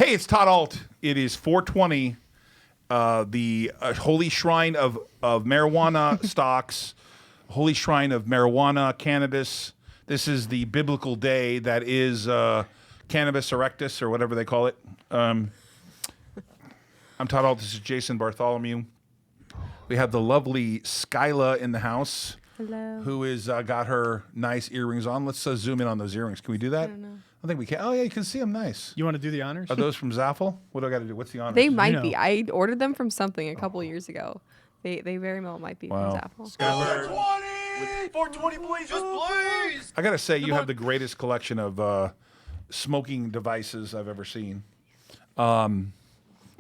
Hey, it's Todd Alt. It is 420. The holy shrine of marijuana stocks, holy shrine of marijuana, cannabis. This is the biblical day that is Cannabis Erectus, or whatever they call it. I'm Todd Alt. This is Jason Bartholomew. We have the lovely Skyla in the house. Hello. Who is got her nice earrings on. Let's zoom in on those earrings. Can we do that? I don't know. I think we can. Oh, yeah, you can see them nice. You want to do the honors? Are those from Zaffel? What do I got to do? What's the honors? They might know. be. I ordered them from something a couple years ago. They very well might be Wow. from Zaffel. 420, please, just please. I got to say, you have the greatest collection of smoking devices I've ever seen. When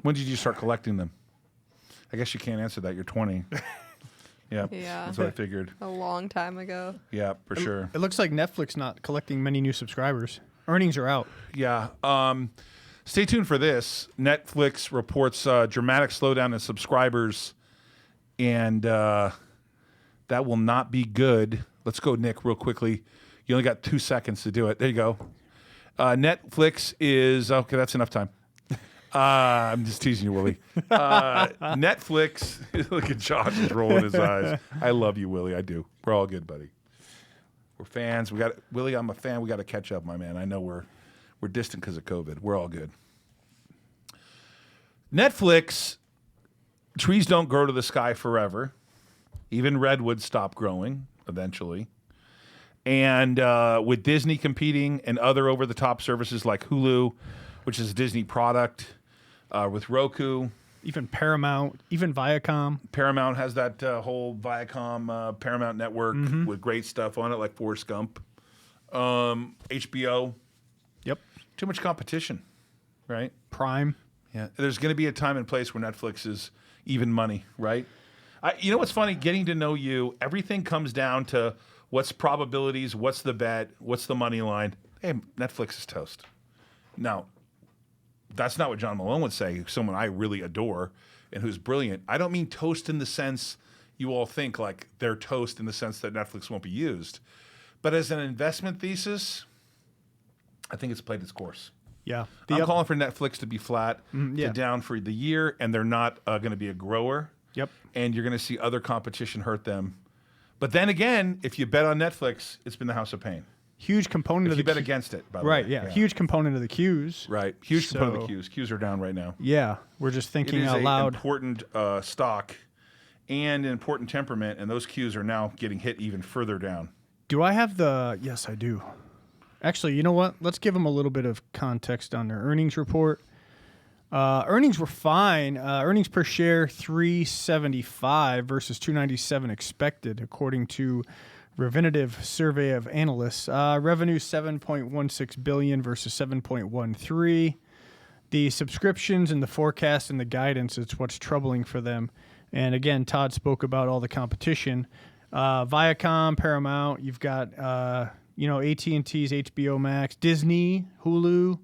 did you start collecting them? I guess you can't answer that. You're 20. Yeah, Yeah. that's what I figured. A long time ago. Yeah, for sure. It looks like Netflix not collecting many new subscribers. Earnings are out. Yeah. Stay tuned for this. Netflix reports dramatic slowdown in subscribers, and that will not be good. Let's go, Nick, real quickly. You only got 2 seconds to do it. There you go. Netflix is okay. That's enough time. I'm just teasing you, Willie. Netflix. Look at Josh just rolling his eyes. I love you, Willie. I do. We're all good, buddy. We're fans. We got Willie. I'm a fan. We got to catch up, my man. I know we're distant because of COVID. We're all good. Netflix. Trees don't grow to the sky forever. Even redwoods stop growing eventually. And with Disney competing and other over-the-top services like Hulu, which is a Disney product, with Roku. Even Paramount, even Viacom. Paramount has that whole Viacom Paramount network with great stuff on it, like Forrest Gump. HBO. Yep. Too much competition, right? Prime. Yeah. There's going to be a time and place where Netflix is even money, right? You know what's funny? Getting to know you, everything comes down to what's probabilities, what's the bet, what's the money line. Hey, Netflix is toast. Now, that's not what John Malone would say, someone I really adore and who's brilliant. I don't mean toast in the sense you all think like they're toast in the sense that Netflix won't be used. But as an investment thesis, I think it's played its course. Yeah. I'm calling for Netflix to be flat yeah. to down for the year, and they're not going to be a grower. Yep. And you're going to see other competition hurt them. But then again, if you bet on Netflix, it's been the House of Pain. Huge component If of you the bet against it, by the right, way. yeah. Huge component of the queues. Right. Huge component of the So- queues. Queues are down right now. Yeah. We're just It thinking is out an loud. important stock and an important temperament, and those queues are now getting hit even further down. Do I have the... Yes, I do. Actually, you know what? Let's give them a little bit of context on their earnings report. Earnings were fine. Earnings per share, $3.75 versus $2.97 expected, according to Refinitiv survey of analysts. Revenue $7.16 billion versus $7.13. The subscriptions and the forecast and the guidance is what's troubling for them. And again, Todd spoke about all the competition. Viacom, Paramount, you've got AT&T's HBO Max, Disney, Hulu,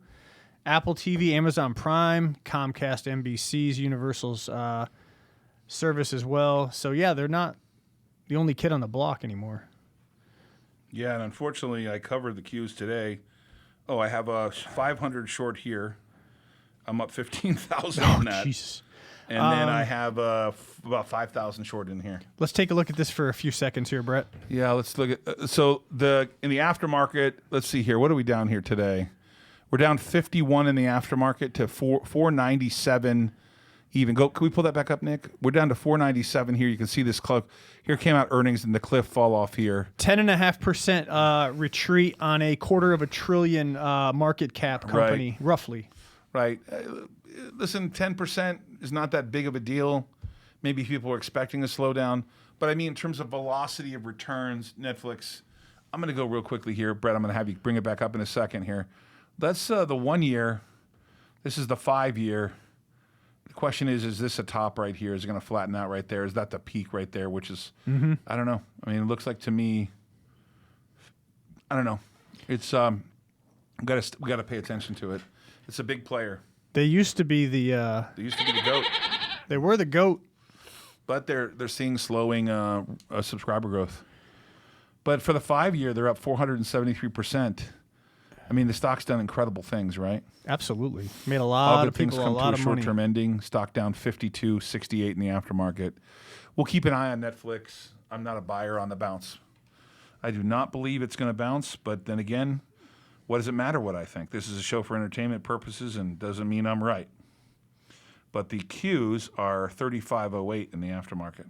Apple TV, Amazon Prime, Comcast, NBC's, Universal's service as well. So yeah, they're not the only kid on the block anymore. Yeah, and unfortunately, I covered the queues today. Oh, I have a 500 short here. I'm up 15,000 on that. Jesus. And then I have about 5,000 short in here. Let's take a look at this for a few seconds here, Brett. Yeah, let's look at in the aftermarket. Let's see here. What are we down here today? We're down 51 in the aftermarket to 497 even. Can we pull that back up, Nick? We're down to 497 here. You can see this cliff. Here came out earnings and the cliff fall off here. 10.5% retreat on a $250 billion market cap company, roughly. Right. Listen, 10% is not that big of a deal. Maybe people are expecting a slowdown. But I mean, in terms of velocity of returns, Netflix, I'm going to go real quickly here. Brett, I'm going to have you bring it back up in a second here. That's the 1 year. This is the 5 year. The question is this a top right here? Is it going to flatten out right there? Is that the peak right there? Which is, I don't know. I mean, it looks like to me, I don't know. It's we got to pay attention to it. It's a big player. They used to be the They used to be the GOAT, they were the GOAT. but they're seeing slowing subscriber growth. But for the 5 year, they're up 473%. I mean, the stock's done incredible things, right? Absolutely. Made a lot All of good things people a come lot to a of money. short-term ending. Stock down 52.68 in the aftermarket. We'll keep an eye on Netflix. I'm not a buyer on the bounce. I do not believe it's going to bounce, but then again, what does it matter what I think? This is a show for entertainment purposes and doesn't mean I'm right. But the Qs are 35.08 in the aftermarket.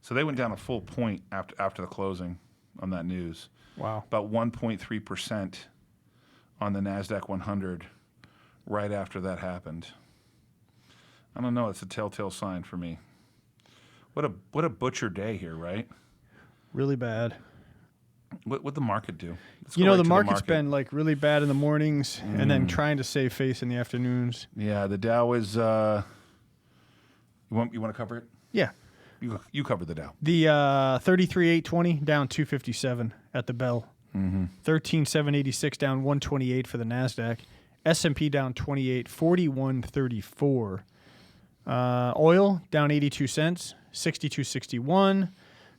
So they went down a full point after the closing on that news. Wow. About 1.3% on the NASDAQ 100 right after that happened. I don't know. It's a telltale sign for me. What a butcher day here, right? Really bad. What'd the market do? Let's You go know, right the to market's market. been like really bad in the mornings and then trying to save face in the afternoons. Yeah, the Dow is. You want to cover it? Yeah. You cover the Dow. The 33,820 down 257 at the bell. 13,786 down 128 for the NASDAQ. S&P down 28, 41.34. Oil down 82 cents, 62.61.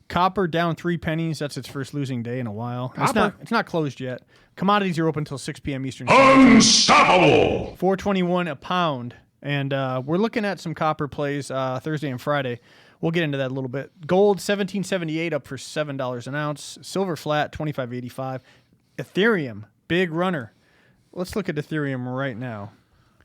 Copper down 3 pennies. That's its first losing day in a while. It's not closed yet. Commodities are open until 6 p.m. Eastern. Unstoppable! 421 a pound. And we're looking at some copper plays Thursday and Friday. We'll get into that a little bit. Gold, $17.78 up for $7 an ounce. Silver flat, $25.85. Ethereum, big runner. Let's look at Ethereum right now.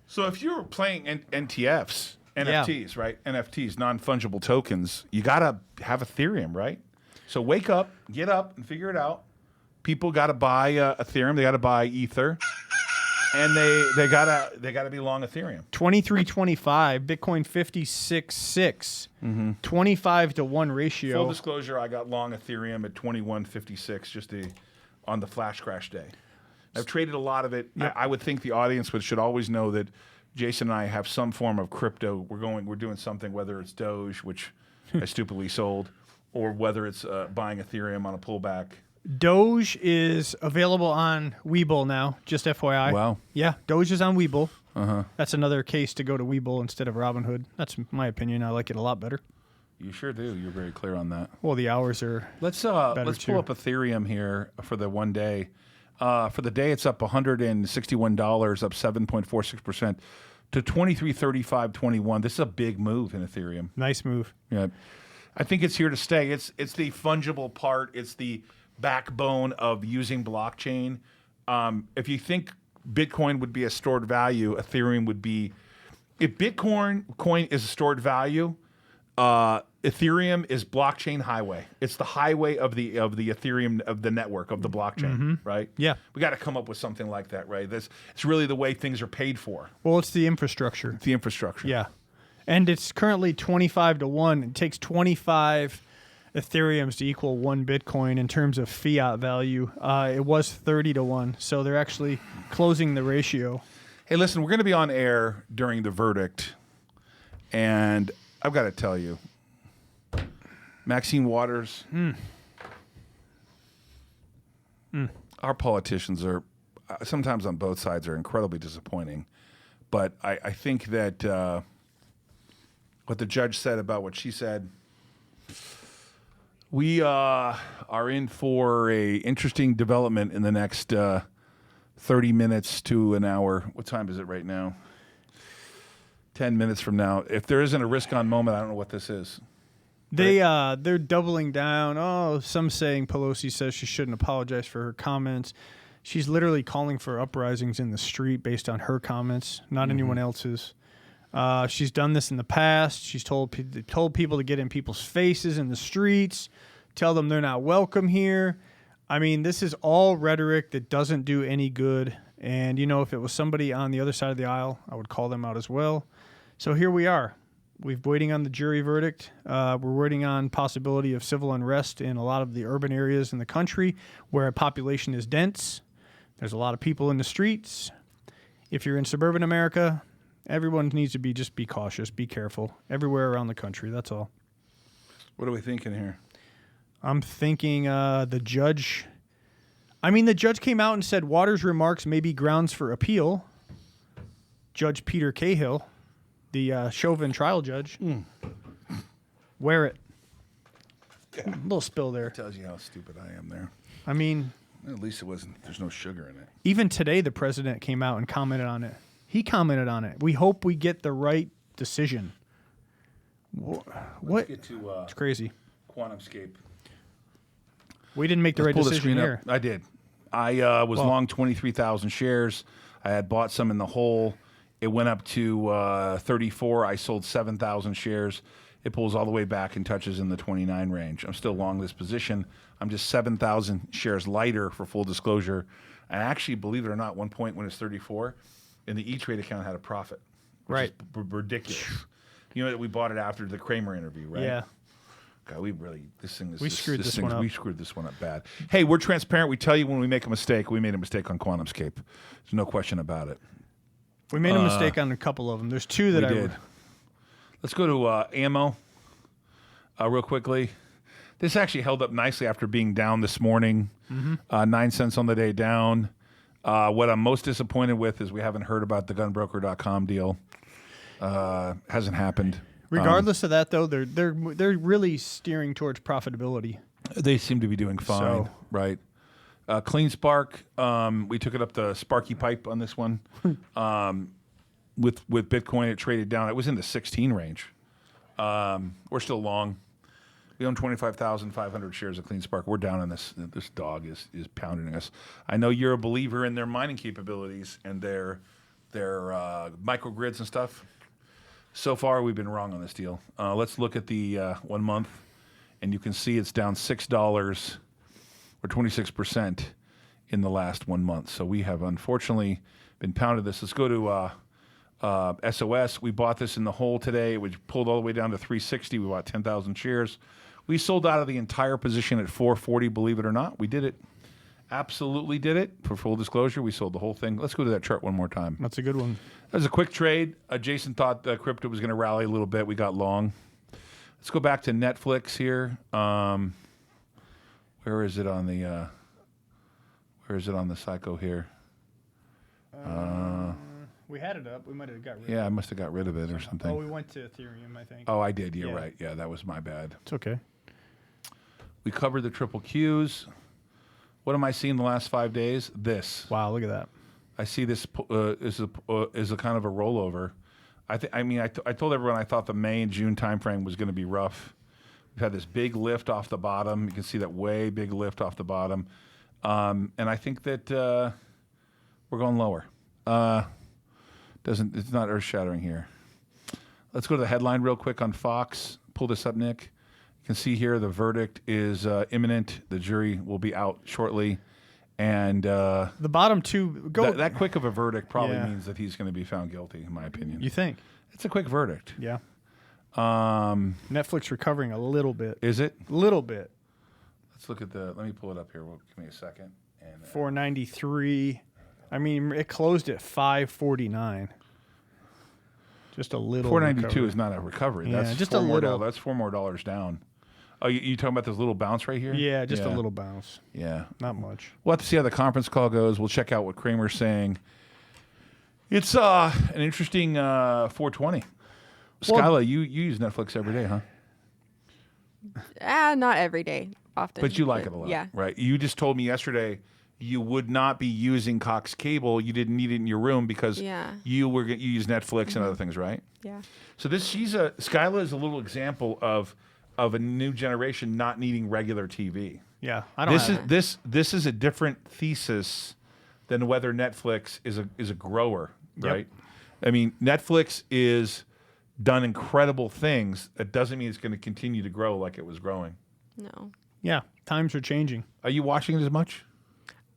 So if you're playing NFTs, right? NFTs, non-fungible tokens, you got to have Ethereum, right? So wake up, get up, and figure it out. People got to buy Ethereum. They got to buy Ether. And they gotta be long Ethereum. 23.25, Bitcoin 56.6, 25-to-1 ratio. Full disclosure, I got long Ethereum at 21.56 just on the flash crash day. I've traded a lot of it. I would think the audience should always know that Jason and I have some form of crypto. We're doing something, whether it's Doge, which I stupidly sold, or whether it's buying Ethereum on a pullback. Doge is available on Webull now, just FYI. Wow. Yeah, Doge is on Webull. That's another case to go to Webull instead of Robinhood. That's my opinion. I like it a lot better. You sure do. You're very clear on that. Well, the hours are Let's too. pull up Ethereum here for the one day. For the day, it's up $161, up 7.46% to 2335.21. This is a big move in Ethereum. nice move. Yeah, I think it's here to stay. It's the fungible part. It's the backbone of using blockchain. If you think Bitcoin would be a stored value, Ethereum would be. If Bitcoin is a stored value, Ethereum is blockchain highway. It's the highway of the Ethereum, of the network, of the blockchain, right? Yeah. We got to come up with something like that, right? It's really the way things are paid for. Well, it's the infrastructure. The infrastructure. Yeah. And it's currently 25-to-1. It takes 25 Ethereums to equal 1 Bitcoin in terms of fiat value. It was 30-to-1, so they're actually closing the ratio. Hey, listen, we're going to be on air during the verdict, and I've got to tell you, Maxine Waters, our politicians are, sometimes on both sides, are incredibly disappointing. But I think that what the judge said about what she said, we are in for a interesting development in the next 30 minutes to an hour. What time is it right now? 10 minutes from now. If there isn't a risk-on moment, I don't know what this is. They're doubling down. Oh, some saying Pelosi says she shouldn't apologize for her comments. She's literally calling for uprisings in the street based on her comments, not anyone else's. She's done this in the past. She's told people to get in people's faces in the streets, tell them they're not welcome here. I mean, this is all rhetoric that doesn't do any good. And, you know, if it was somebody on the other side of the aisle, I would call them out as well. So here we are. We're waiting on the jury verdict. We're waiting on possibility of civil unrest in a lot of the urban areas in the country where a population is dense. There's a lot of people in the streets. If you're in suburban America, everyone needs to just be cautious, be careful. Everywhere around the country, that's all. What are we thinking here? I'm thinking the judge. I mean, the judge came out and said Waters' remarks may be grounds for appeal. Judge Peter Cahill, the Chauvin trial judge. Wear it. A little spill there. Tells you how stupid I am there. I mean, At least it wasn't. There's no sugar in it. Even today, the president came out and commented on it. He commented on it. We hope we get the right decision. What? Let's get to It's crazy. QuantumScape. We didn't make the right Pull the decision screen here. up. I did. I was long 23,000 shares. I had bought some in the hole. It went up to 34. I sold 7,000 shares. It pulls all the way back and touches in the 29 range. I'm still long this position. I'm just 7,000 shares lighter for full disclosure. And actually, believe it or not, one point when it's 34, and the E-Trade account had a profit. Which Right. is ridiculous. You know that we bought it after the Kramer interview, right? Yeah. God, we really We screwed this one up. We screwed this one up bad. Hey, we're transparent. We tell you when we make a mistake. We made a mistake on QuantumScape. There's no question about it. We made a mistake on a couple of them. There's two that We did. Let's go to ammo real quickly. This actually held up nicely after being down this morning. 9 cents on the day down. What I'm most disappointed with is we haven't heard about the gunbroker.com deal. Hasn't happened. Regardless of that, though, they're really steering towards profitability. They seem to be doing fine, So- right? Clean Spark, we took it up the Sparky pipe on this one. With Bitcoin, it traded down. It was in the 16 range. We're still long. We own 25,500 shares of Clean Spark. We're down on this. This dog is pounding us. I know you're a believer in their mining capabilities and their microgrids and stuff. So far, we've been wrong on this deal. Let's look at the 1 month, and you can see it's down $6 or 26% in the last 1 month. So we have unfortunately been pounded this. Let's go to SOS. We bought this in the hole today. It was pulled all the way down to 360. We bought 10,000 shares. We sold out of the entire position at 440, believe it or not. We did it. Absolutely did it. For full disclosure, we sold the whole thing. Let's go to that chart one more time. That's a good one. That was a quick trade. Jason thought crypto was going to rally a little bit. We got long. Let's go back to Netflix here. Where is it on the Psycho here? We had it up. We might have got rid Yeah, I must have got rid of it or something. Oh, we went to Ethereum, I think. Oh, I did. You're Yeah. right. Yeah, that was my bad. It's okay. We covered the triple Qs. What am I seeing the last 5 days? This. Wow, look at that. I see this is a kind of a rollover. I told everyone I thought the May and June timeframe was going to be rough. We've had this big lift off the bottom. You can see that way big lift off the bottom, and I think that we're going lower. It's not earth shattering here. Let's go to the headline real quick on Fox. Pull this up, Nick. You can see here the verdict is imminent. The jury will be out shortly. And The bottom two go. that quick of a verdict probably Yeah. means that he's going to be found guilty, in my opinion. You think? It's a quick verdict. Yeah. Netflix recovering a little bit. Is it? Little bit. Let's look at let me pull it up here. Give me a second. And 493. I mean, it closed at 549. Just a little. 492 recovery. is not a recovery. Yeah, That's just four a more little. That's $4 more down. Oh, you talking about this little bounce right here? Yeah, just a little bounce. Yeah. Not much. We'll have to see how the conference call goes. We'll check out what Kramer's saying. It's an interesting 420. Skyla, you use Netflix every day, huh? Not every day, often. But you like it a lot, Yeah. right? You just told me yesterday you would not be using Cox Cable. You didn't need it in your room because Yeah. you use Netflix and other things, right? Yeah. So Skyla is a little example of a new generation not needing regular TV. Yeah, I don't. This is a different thesis than whether Netflix is a grower, right? I mean, Netflix is done incredible things. That doesn't mean it's going to continue to grow like it was growing. No. Yeah, times are changing. Are you watching it as much?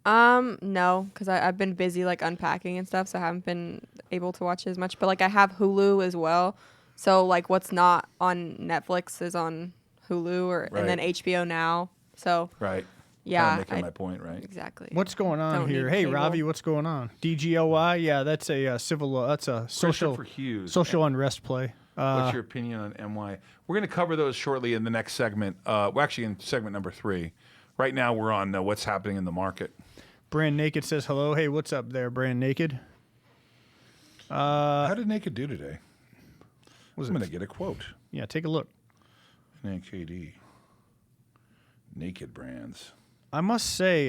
No, because I've been busy like unpacking and stuff, so I haven't been able to watch it as much. But like I have Hulu as well, so like what's not on Netflix is on Hulu and then Right. HBO Now. So Right. yeah, Kinda making my point, right? exactly. What's going on Don't here? need Hey, cable. Ravi, what's going on? DGOI? Yeah, that's a civil. That's a social Christopher Hughes. social unrest play. What's your opinion on MY? We're going to cover those shortly in the next segment. We're actually in segment number 3. Right now, we're on what's happening in the market. Brand Naked says hello. Hey, what's up there, Brand Naked? How did Naked do today? I'm going to get a quote. Yeah, take a look. NKD. Naked Brands. I must say,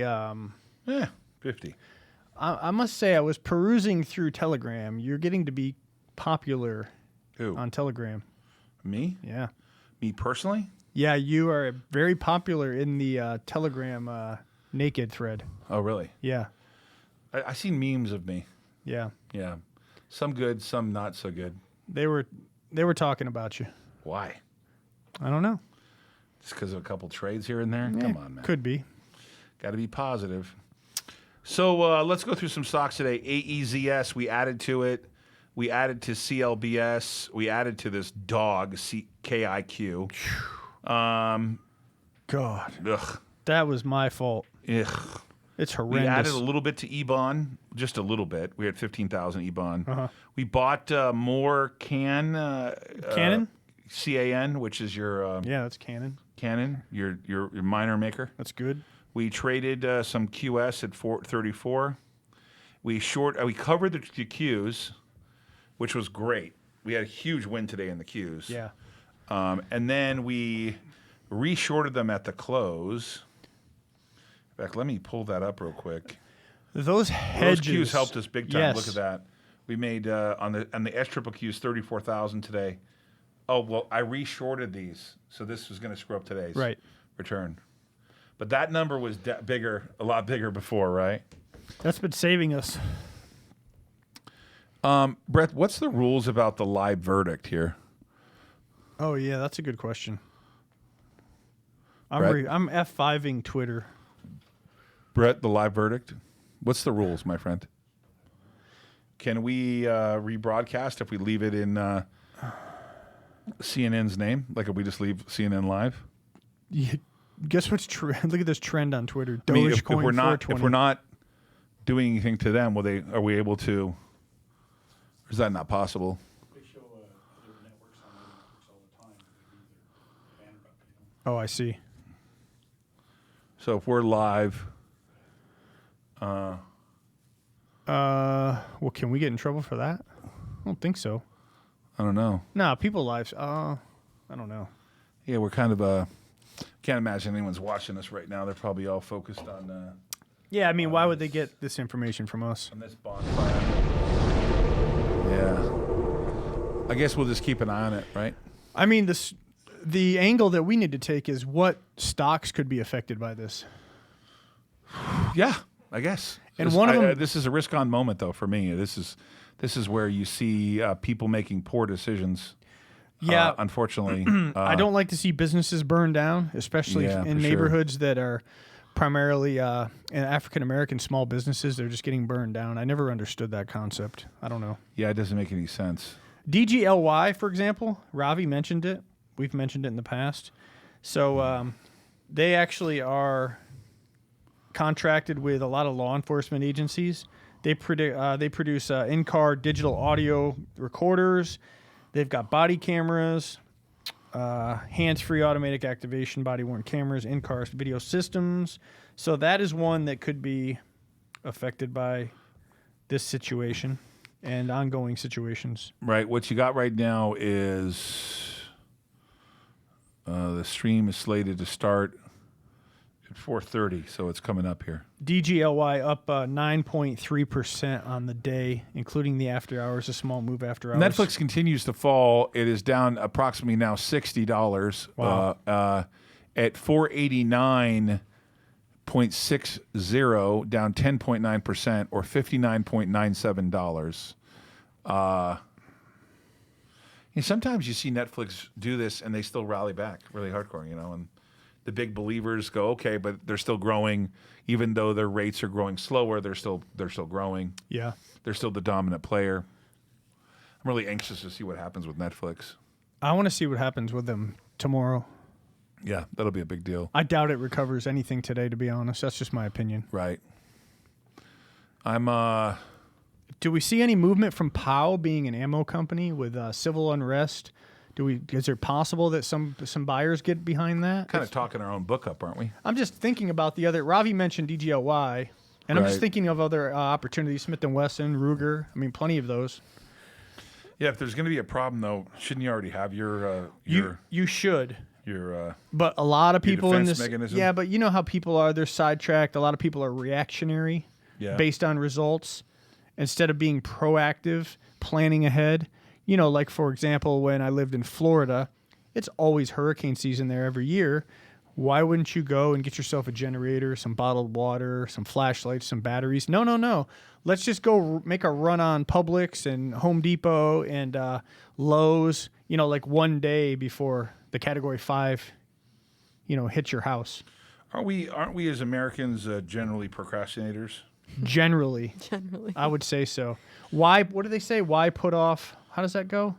50. I must say, I was perusing through Telegram. You're getting to be popular Who? on Telegram. Me? Yeah. Me personally? Yeah, you are very popular in the Telegram naked thread. Oh, really? Yeah. I seen memes of me. Yeah. Yeah. Some good, some not so good. They were talking about you. Why? I don't know. Just because of a couple trades here and there? Yeah, Come on, man. Could be. Got to be positive. So let's go through some stocks today. AEZS, we added to it. We added to CLBS. We added to this dog, KIQ. God. Ugh. That was my fault. Ugh. It's We horrendous. added a little bit to EBON, just a little bit. We had 15,000 EBON. Uh-huh. We bought more Canon? CAN, which is your Yeah, that's Canon. Canon, your miner maker. That's good. We traded some QS at 434. We covered the Qs, which was great. We had a huge win today in the Qs. Yeah. And then we re-shorted them at the close. In fact, let me pull that up real quick. Those hedges. Those Qs helped us big time. Yes. Look at that. We made on the S triple Qs 34,000 today. Oh well, I re-shorted these, so this was going to screw up today's return. But that number was a lot bigger before, right? That's been saving us. Brett, what's the rules about the live verdict here? Oh, yeah, that's a good question. Brett? I'm F5ing Twitter. Brett, the live verdict. What's the rules, my friend? Can we rebroadcast if we leave it in CNN's name? Like if we just leave CNN live? Yeah, guess what's trend? Look at this trend on Twitter. I mean, Dogecoin if we're not doing anything to them, are we able to? Or is that not possible? They show their networks on other networks all the time. They leave their banner up, Oh, I see. So if we're live, Well, can we get in trouble for that? I don't think so. I don't know. Nah, people lives. I don't know. Yeah, we're kind of can't imagine anyone's watching us right now. They're probably all focused on Yeah, I mean, why would they get this information from us? this bonfire. Yeah. I guess we'll just keep an eye on it, right? I mean, the angle that we need to take is what stocks could be affected by this. Yeah, I guess. And one of them- this is a risk-on moment, though, for me. This is where you see people making poor decisions. Yeah. Unfortunately, I don't like to see businesses burn down, especially Yeah, in for sure. neighborhoods that are primarily African American small businesses. They're just getting burned down. I never understood that concept. I don't know. Yeah, it doesn't make any sense. DGLY, for example, Ravi mentioned it. We've mentioned it in the past. So they actually are contracted with a lot of law enforcement agencies. They produce in-car digital audio recorders. They've got body cameras, hands-free automatic activation, body-worn cameras, in-car video systems. So that is one that could be affected by this situation and ongoing situations. Right. What you got right now is the stream is slated to start at 4:30, so it's coming up here. DGLY up 9.3% on the day, including the after hours, a small move after hours. Netflix continues to fall. It is down approximately now $60. Wow. At 489.60, down 10.9%, or $59.97. Sometimes you see Netflix do this and they still rally back really hardcore, and the big believers go, okay, but they're still growing, even though their rates are growing slower. They're still growing. Yeah. They're still the dominant player. I'm really anxious to see what happens with Netflix. I want to see what happens with them tomorrow. Yeah, that'll be a big deal. I doubt it recovers anything today, to be honest. That's just my opinion. Right. I'm Do we see any movement from Powell being an ammo company with civil unrest? Is it possible that some buyers get behind that? kind of talking our own book up, aren't we? I'm just thinking about the other. Ravi mentioned DGLY, and I'm just Right. thinking of other opportunities. Smith & Wesson, Ruger. I mean, plenty of those. Yeah, if there's going to be a problem, though, shouldn't you already have your You should. Your But a lot of Your people in defense this, mechanism? yeah. But you know how people are; they're sidetracked. A lot of people are reactionary, Yeah. based on results, instead of being proactive, planning ahead. You know, like for example, when I lived in Florida, it's always hurricane season there every year. Why wouldn't you go and get yourself a generator, some bottled water, some flashlights, some batteries? No, no, no. Let's just go make a run on Publix and Home Depot and Lowe's, you know, like one day before the Category 5, you know, hits your house. aren't we as Americans generally procrastinators? Generally, Generally. I would say so. Why? What do they say? Why put off? How does that go?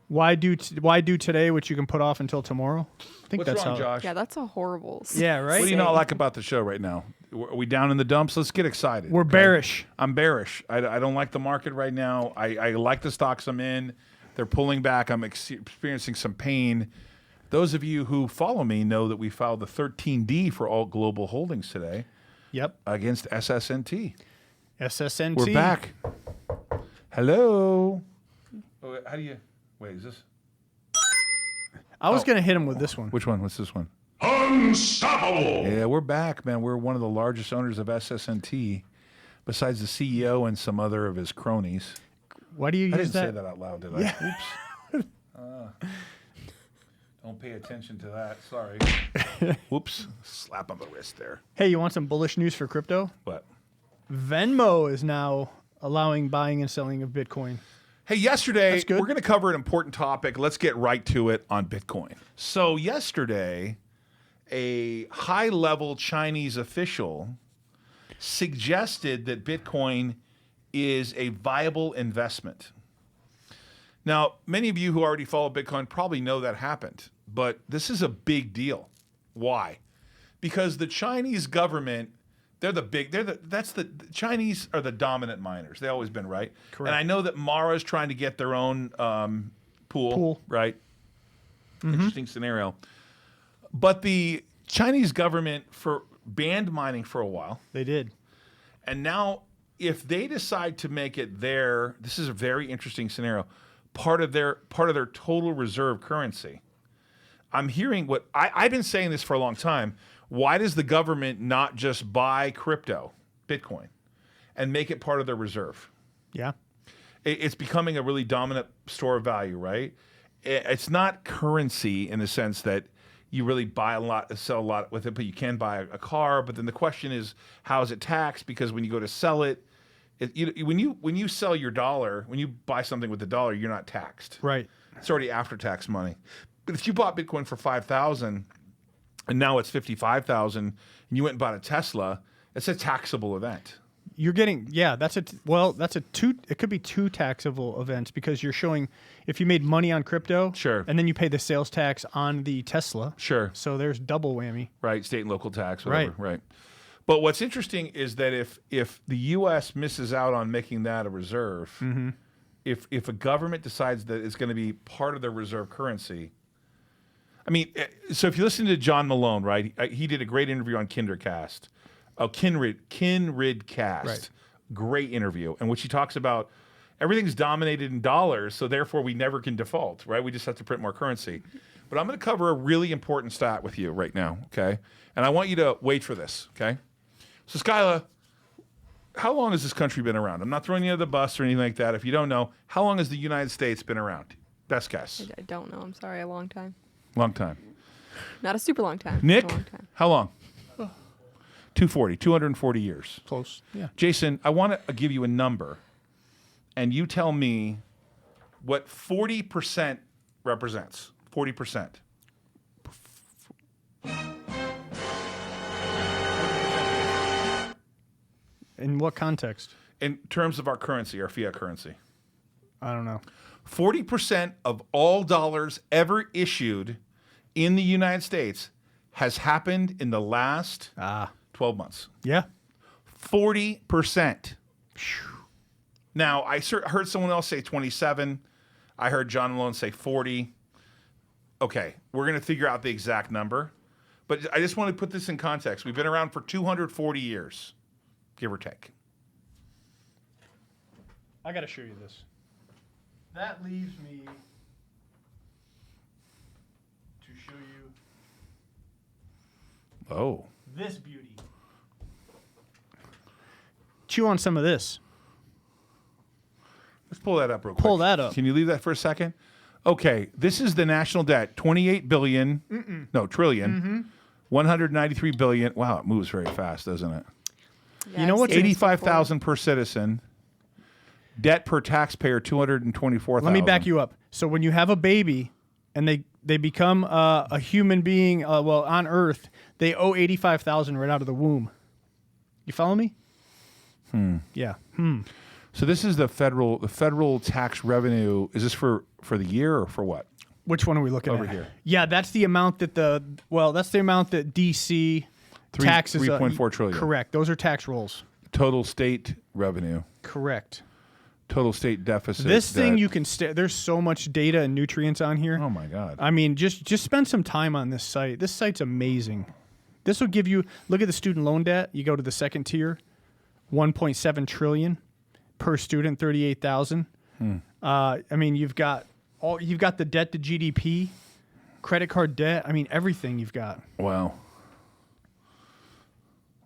Why do today what you can put off until tomorrow? I think What's that's wrong, how. Josh? Yeah, that's a horrible. Yeah, right. What do you not like about the show right now? Are we down in the dumps? Let's get excited. We're okay? bearish. I'm bearish. I don't like the market right now. I like the stocks I'm in. They're pulling back. I'm experiencing some pain. Those of you who follow me know that we filed the 13D for all global holdings today Yep. against SSNT. SSNT. We're back. Hello. Oh, how do you? Wait, is this? I was gonna hit him with this one. Which one? What's this one? Unstoppable. Yeah, we're back, man. We're one of the largest owners of SSNT, besides the CEO and some other of his cronies. Why do you I use didn't say that out loud, did I? Oops. Don't pay attention to that. Sorry. Whoops. Slap on the wrist there. Hey, you want some bullish news for crypto? What? Venmo is now allowing buying and selling of Bitcoin. Hey, yesterday, That's good. we're going to cover an important topic. Let's get right to it on Bitcoin. So, yesterday, a high level Chinese official suggested that Bitcoin is a viable investment. Now, many of you who already follow Bitcoin probably know that happened, but this is a big deal. Why? Because the Chinese government, the Chinese are the dominant miners. They've always been, right? Correct. And I know that Mara's trying to get their own pool, right? Interesting scenario. But the Chinese government banned mining for a while. They did. And now, if they decide to make it this is a very interesting scenario, part of their total reserve currency. I'm hearing what I've been saying this for a long time. Why does the government not just buy crypto, Bitcoin, and make it part of their reserve? Yeah. It's becoming a really dominant store of value, right? It's not currency in the sense that you really buy a lot, sell a lot with it, but you can buy a car. But then the question is, how is it taxed? Because when you go to sell it, when you sell your dollar, when you buy something with the dollar, you're not taxed. Right. It's already after tax money. But if you bought Bitcoin for $5,000 and now it's $55,000 and you went and bought a Tesla, it's a taxable event. You're getting it could be two taxable events because you're showing if you made money on crypto, Sure. and then you pay the sales tax on the Tesla. Sure. So there's double whammy. Right, state and local tax, whatever. Right. But what's interesting is that if the U.S. misses out on making that a reserve, if a government decides that it's going to be part of their reserve currency, I mean, so if you listen to John Malone, right, he did a great interview on Kinridcast. Right. Great interview, in which he talks about everything's dominated in dollars, so therefore we never can default, right? We just have to print more currency. But I'm going to cover a really important stat with you right now, okay? And I want you to wait for this, okay? So, Skyla, how long has this country been around? I'm not throwing you under the bus or anything like that. If you don't know, how long has the United States been around? Best guess. I don't know. I'm sorry. A long time. Long time. Not a super long time. Nick, A long time. how long? 240 years. Close. Yeah. Jason, I want to give you a number, and you tell me what 40% represents. 40%. In what context? In terms of our currency, our fiat currency. I don't know. 40% of all dollars ever issued in the United States has happened in the last 12 months. Yeah. 40%. Now, I heard someone else say 27. I heard John Malone say 40. Okay, we're going to figure out the exact number. But I just want to put this in context. We've been around for 240 years, give or take. I got to show you this. That leaves me to show you Oh. This beauty. Chew on some of this. Let's pull that up real quick. Pull that up. Can you leave that for a second? Okay, this is the national debt, 28 billion, no, trillion, 193 billion. Wow, it moves very fast, doesn't it? Yeah, You know I've what's seen this before. 85,000 per citizen. Debt per taxpayer, 224,000. Let me back you up. So when you have a baby and they become a human being, well, on Earth, they owe 85,000 right out of the womb. You follow me? Yeah. So this is the federal tax revenue. Is this for the year or for what? Which one are we looking Over at? here. Yeah, that's the amount that that's the amount that DC taxes. 3.4 trillion. Correct. Those are tax rolls. Total state revenue. Correct. Total state deficit. This thing debt. you can there's so much data and nutrients on here. Oh my God. I mean, just spend some time on this site. This site's amazing. This will give you look at the student loan debt. You go to the second tier, 1.7 trillion per student, 38,000. I mean, you've got the debt to GDP, credit card debt. I mean, everything you've got. Wow.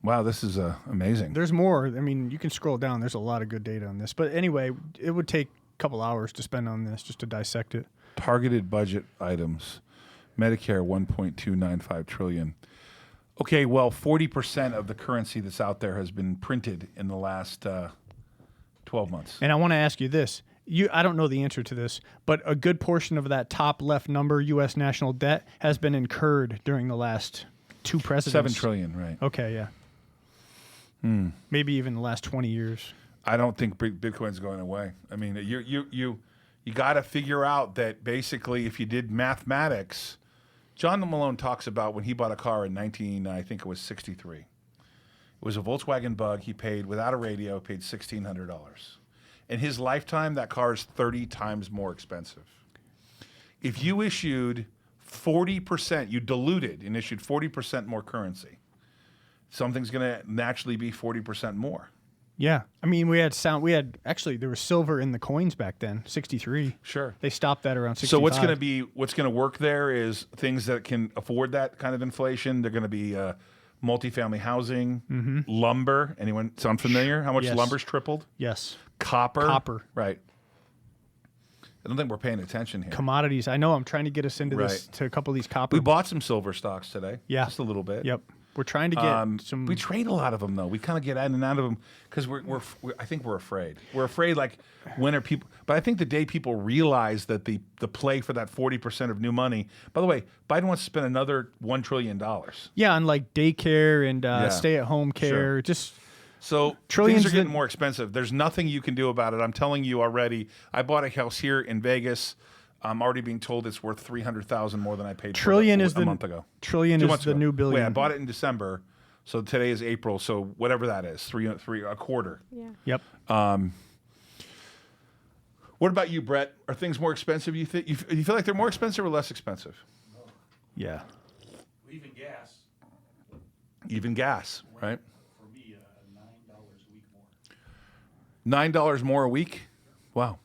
Wow, this is amazing. There's more. I mean, you can scroll down. There's a lot of good data on this. But anyway, it would take a couple hours to spend on this just to dissect it. Targeted budget items. Medicare, 1.295 trillion. Okay, well, 40% of the currency that's out there has been printed in the last 12 months. And I want to ask you this. I don't know the answer to this, but a good portion of that top left number, U.S. national debt, has been incurred during the last two presidents. 7 trillion, right. Okay, yeah. Maybe even the last 20 years. I don't think Bitcoin's going away. I mean, you got to figure out that basically if you did mathematics, John Malone talks about when he bought a car in I think it was 63. It was a Volkswagen Bug. He paid, without a radio, paid $1,600. In his lifetime, that car is 30 times more expensive. If you issued 40%, you diluted and issued 40% more currency, something's going to naturally be 40% more. Yeah. I mean, actually, there was silver in the coins back then, 63. Sure. They stopped that around 65. So what's going to work there is things that can afford that kind of inflation. They're going to be multifamily housing, lumber. Anyone sound familiar? How much Yes. lumber's tripled? Yes. Copper. Right. I don't think we're paying attention here. Commodities. I know. I'm trying to get us into this, Right. to a couple of these copper. We bought some silver stocks today. Yeah. Just a little bit. Yep. We're trying to get some. We trade a lot of them though. We kind of get in and out of them because I think we're afraid. We're afraid like when are people? But I think the day people realize that the play for that 40% of new money. By the way, Biden wants to spend another $1 trillion. Yeah, on like daycare and stay-at-home care. Sure. Just So Trillions things are getting that- more expensive. There's nothing you can do about it. I'm telling you already. I bought a house here in Vegas. I'm already being told it's worth $300,000 more than I paid Trillion for it is a the month ago. Trillion 2 is months the ago. new billion. Wait, I bought it in December, so today is April. So whatever that is, a quarter. Yeah. Yep. What about you, Brett? Are things more expensive? You think you feel like they're more expensive or less expensive? Yeah. Even gas, Even gas, right? for me, $9 a week more. $9 more a week. Wow.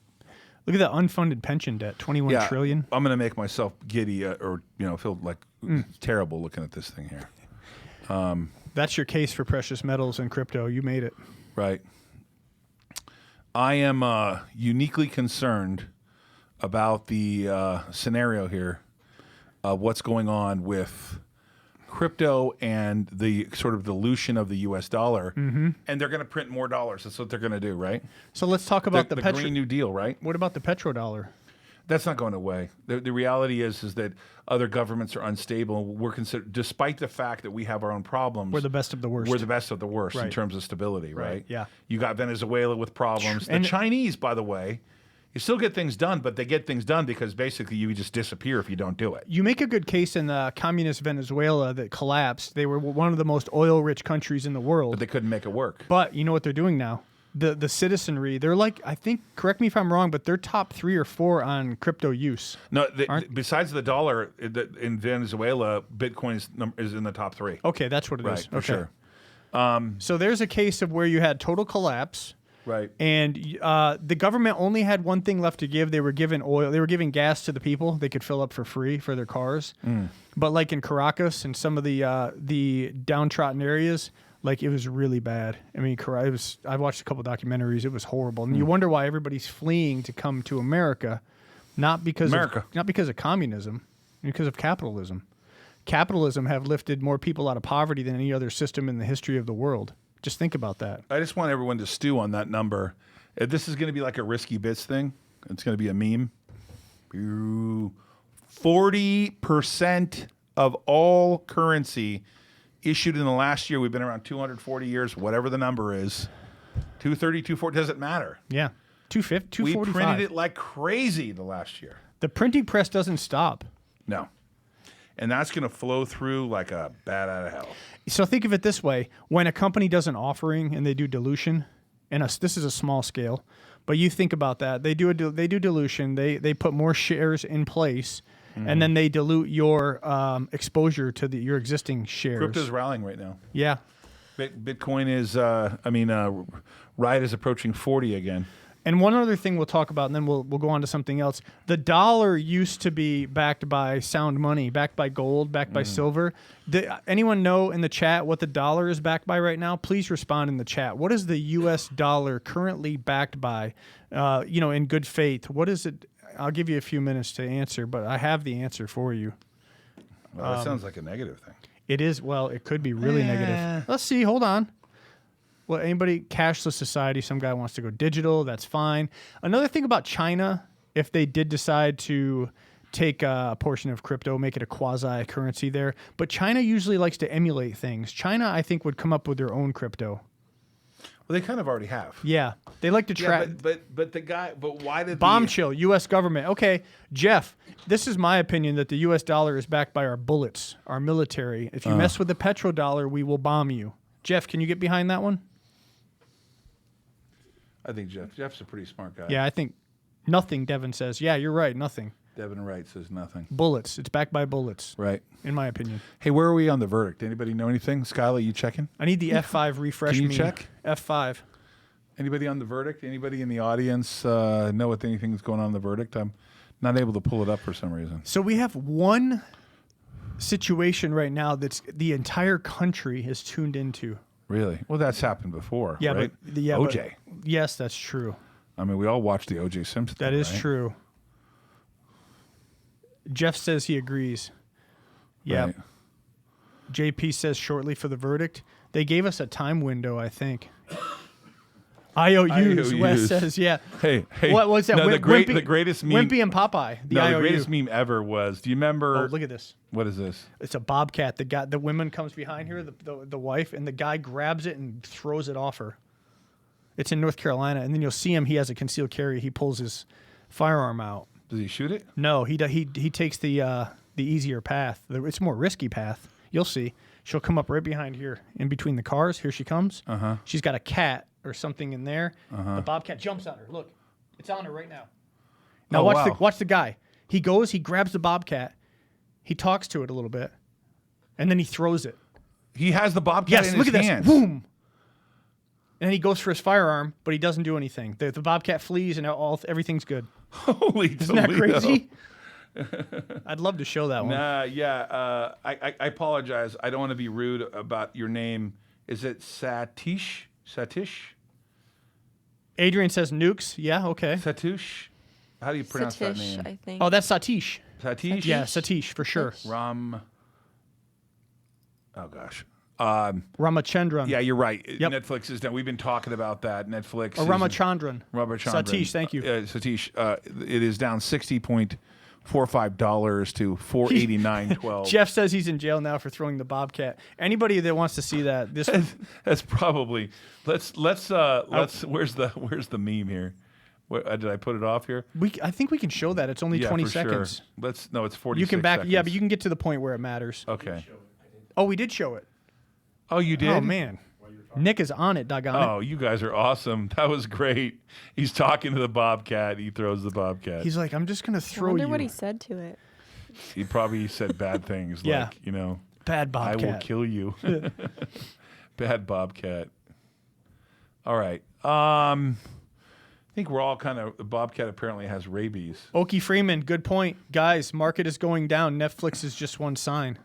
Look at that unfunded pension debt, 21 trillion. I'm gonna make myself giddy or feel like terrible looking at this thing here. That's your case for precious metals and crypto. You made it. Right. I am uniquely concerned about the scenario here of what's going on with crypto and the sort of dilution of the U.S. dollar. And they're going to print more dollars. That's what they're going to do, right? So let's talk about the Green New Deal, right? What about the petrodollar? That's not going away. The reality is that other governments are unstable. We're considered, despite the fact that we have our own problems. We're the best of the worst. We're the best of the worst in Right. terms of stability, right? yeah. You got Venezuela with problems. And- the Chinese, by the way, you still get things done, but they get things done because basically you just disappear if you don't do it. You make a good case in communist Venezuela that collapsed. They were one of the most oil-rich countries in the world. But they couldn't make it work. But you know what they're doing now? The citizenry, they're like, I think, correct me if I'm wrong, but they're top 3 or 4 on crypto use. No, Aren't- besides the dollar in Venezuela, Bitcoin is in the top 3. Okay, that's what it is. Right, for Okay. sure. So there's a case of where you had total collapse. Right. And the government only had one thing left to give. They were giving oil. They were giving gas to the people. They could fill up for free for their cars. But like in Caracas and some of the downtrodden areas, like it was really bad. I mean, I watched a couple documentaries. It was horrible. And you wonder why everybody's fleeing to come to America, not because of communism, because of capitalism. Capitalism have lifted more people out of poverty than any other system in the history of the world. Just think about that. I just want everyone to stew on that number. If this is going to be like a risky bits thing, it's going to be a meme. 40% of all currency issued in the last year, we've been around 240 years, whatever the number is, 230, 240, doesn't matter. Yeah. 250, 245. We printed it like crazy the last year. The printing press doesn't stop. No. And that's going to flow through like a bat out of hell. So think of it this way. When a company does an offering and they do dilution, and this is a small scale, but you think about that. They do dilution. They put more shares in place, and then they dilute your exposure to your existing shares. Crypto's rallying right now. Yeah. Bitcoin is, Riot is approaching 40 again. And one other thing we'll talk about, and then we'll go on to something else. The dollar used to be backed by sound money, backed by gold, backed by silver. Anyone know in the chat what the dollar is backed by right now? Please respond in the chat. What is the U.S. dollar currently backed by, in good faith? What is it? I'll give you a few minutes to answer, but I have the answer for you. Well, that sounds like a negative thing. It is. Well, it could be really negative. Let's see. Hold on. Well, anybody, cashless society, some guy wants to go digital, that's fine. Another thing about China, if they did decide to take a portion of crypto, make it a quasi-currency there, but China usually likes to emulate things. China, I think, would come up with their own crypto. Well, they kind of already have. Yeah. They like to track. But why did Bombshell, U.S. government. Okay, Jeff, this is my opinion that the U.S. dollar is backed by our bullets, our military. If you mess with the petrodollar, we will bomb you. Jeff, can you get behind that one? I think Jeff's a pretty smart guy. Yeah, I think nothing, Devin says. Yeah, you're right, nothing. Devin Wright says nothing. Bullets. It's backed by bullets. Right. In my opinion. Hey, where are we on the verdict? Anybody know anything? Skylar, you checking? I need the F5 refresh. Can you me. check? F5. Anybody on the verdict? Anybody in the audience know what anything's going on in the verdict? I'm not able to pull it up for some reason. So we have one situation right now that's the entire country is tuned into. Really? Well, that's happened before, Yeah, right? but OJ. Yes, that's true. I mean, we all watched the OJ Simpson. That is right? true. Jeff says he agrees. Yeah. Right. JP says shortly for the verdict. They gave us a time window, I think. IOUs. Wes says, yeah. Hey. What was that? No, the Wimpy, greatest meme. Wimpy and Popeye. The IOU. greatest meme ever was. Do you remember? Oh, look at this. What is this? It's a bobcat. The woman comes behind her, the wife, and the guy grabs it and throws it off her. It's in North Carolina, and then you'll see him. He has a concealed carry. He pulls his firearm out. Does he shoot it? No, he takes the easier path. It's a more risky path. You'll see. She'll come up right behind here, in between the cars. Here she comes. She's got a cat or something in there. The bobcat jumps on her. Look, it's on her right now. Now watch the guy. He goes. He grabs the bobcat. He talks to it a little bit, and then he throws it. He has the bobcat in his look at hands. this. Boom. And then he goes for his firearm, but he doesn't do anything. The bobcat flees, and everything's good. Holy Isn't that crazy? I'd love to show that one. I apologize. I don't want to be rude about your name. Is it Satish? Satish? Adrian says nukes. Yeah, okay. Satush? How do you pronounce that Satish, name? I think. Oh, that's Satish. Satish? Yeah, Satish, for sure. Oh gosh. Ramachandran. Yeah, you're right. Yep. Netflix is done. We've been talking about that. Netflix. Ramachandran. Ramachandran. Satish, thank you. Satish, it is down $60.45 to $489.12. Jeff says he's in jail now for throwing the bobcat. Anybody that wants to see that, this That's probably. Let's. Where's the meme here? Did I put it off here? I think we can show that. It's only 20 for seconds. Sure. No, it's 46 You can back. seconds. Yeah, but you can get to the point where it matters. Okay. Oh, we did show it. Oh, you did? Oh man, Nick is on it. Doggone it. Oh, you guys are awesome. That was great. He's talking to the bobcat. He throws the bobcat. He's like, I'm just gonna I throw wonder you. what he said to it. He probably said bad things. Yeah. Like, Bad bobcat. I will kill you. Bad bobcat. All right. I think we're all kind of. Bobcat apparently has rabies. Okie Freeman, good point. Guys, market is going down. Netflix is just one sign.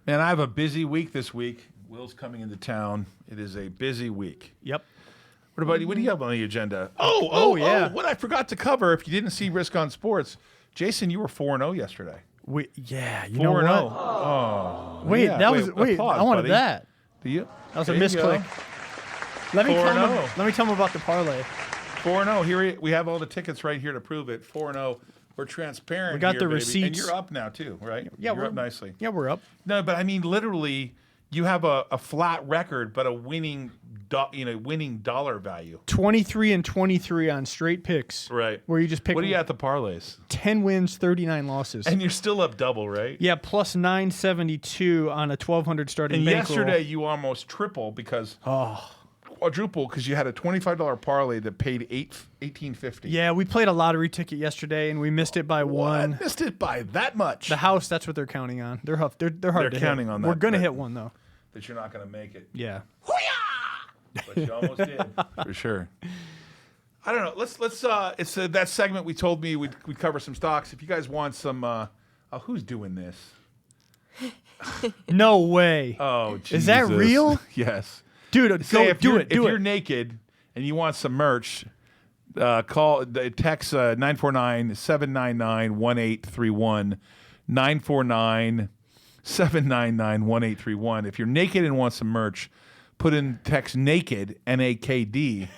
Man, I have a busy week this week. Will's coming into town. It is a busy week. Yep. What about you? What do you have on the agenda? Yeah. What I forgot to cover, if you didn't see Risk on Sports, Jason, you were 4-0 yesterday. You know 4-0. what? Oh. Wait, Yeah, that was applause, I wanted buddy. that. Do you? That was a There you misclick. go. Let me tell 4-0. them about the parlay. 4-0. Here we have all the tickets right here to prove it. 4-0. We're transparent. We got here, the baby. receipts. And you're up now too, right? Yeah, you're we're up nicely. Yeah, we're up. No, but I mean literally, you have a flat record, but a winning dollar value. 23 and 23 on straight picks. Right. Where you just pick What are you at the parlays? 10 wins, 39 losses. And you're still up double, right? Yeah, plus 972 on a 1,200 starting And bankroll. yesterday you almost triple because quadruple because you had a $25 parlay that paid $18.50. Yeah, we played a lottery ticket yesterday and we missed it by one. What? Missed it by that much. The house, that's what they're counting on. They're hard They're to counting hit. on We're that- going to that- hit one, though. that you're not going to make it. Yeah. But you almost did for sure. I don't know. Let's it's that segment we told me we'd cover some stocks. If you guys want some, who's doing this? No way. Oh, Jesus. Is that real? Yes. Dude, Say go if do you're, it. Do if you're it. naked and you want some merch, text 949-799-1831. 949-799-1831. If you're naked and want some merch, put in text naked NAKD,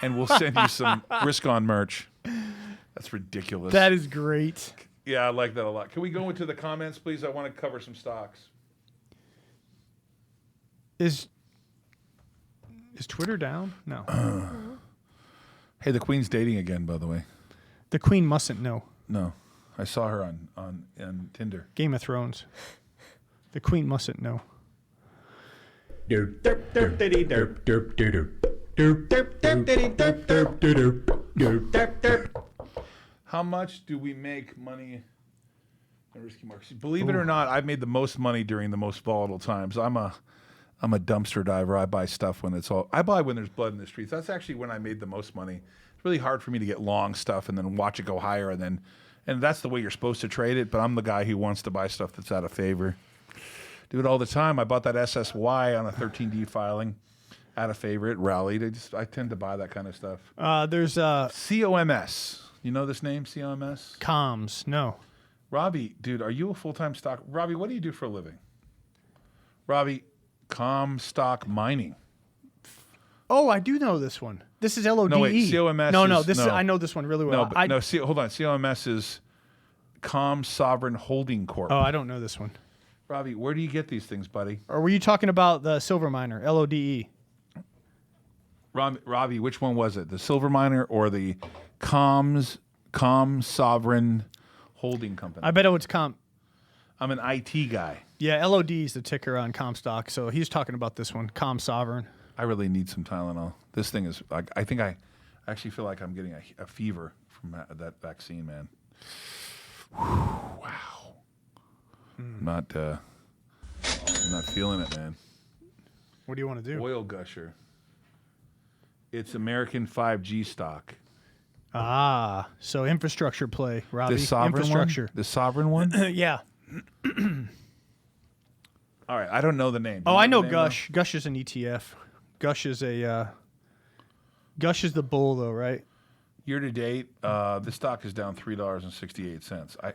and we'll send you some Risk On merch. That's ridiculous. That is great. Yeah, I like that a lot. Can we go into the comments, please? I want to cover some stocks. Is Twitter down? No. Hey, the Queen's dating again, by the way. The Queen mustn't know. No, I saw her on Tinder. Game of Thrones. The Queen mustn't know. How much do we make money in risky markets? Believe it or not, I've made the most money during the most volatile times. I'm a dumpster diver. I buy stuff when I buy when there's blood in the streets. That's actually when I made the most money. It's really hard for me to get long stuff and then watch it go higher and that's the way you're supposed to trade it. But I'm the guy who wants to buy stuff that's out of favor. Do it all the time. I bought that SSY on a 13D filing out of favor. It rallied. I tend to buy that kind of stuff. There's COMS. You know this name, COMS? comms. No. Robbie, dude, are you a full-time stock? Robbie, what do you do for a living? Robbie, Comstock Mining. Oh, I do know this one. This is LODE. No, wait, COMS No, is- this is no. I know this one really well. Hold on. COMS is Com Sovereign Holding Corp. Oh, I don't know this one. Robbie, where do you get these things, buddy? Or were you talking about the silver miner, LODE? Robbie, which one was it? The Silver Miner or the Com Sovereign Holding Company? I bet it was comp. I'm an IT guy. Yeah, LOD is the ticker on Comstock, so he's talking about this one, Com Sovereign. I really need some Tylenol. This thing is, I actually feel like I'm getting a fever from that vaccine, man. Whew, wow. I'm not feeling it, man. What do you want to do? Oil gusher. It's American 5G stock. Ah, so infrastructure play, Robbie. The sovereign infrastructure. one? The sovereign one? Yeah. All right, I don't know the name. Do Oh, you I know the name, Gush. Gush is an ETF. Gush is a Gush is the bull though, right? Year to date, this stock is down $3.68.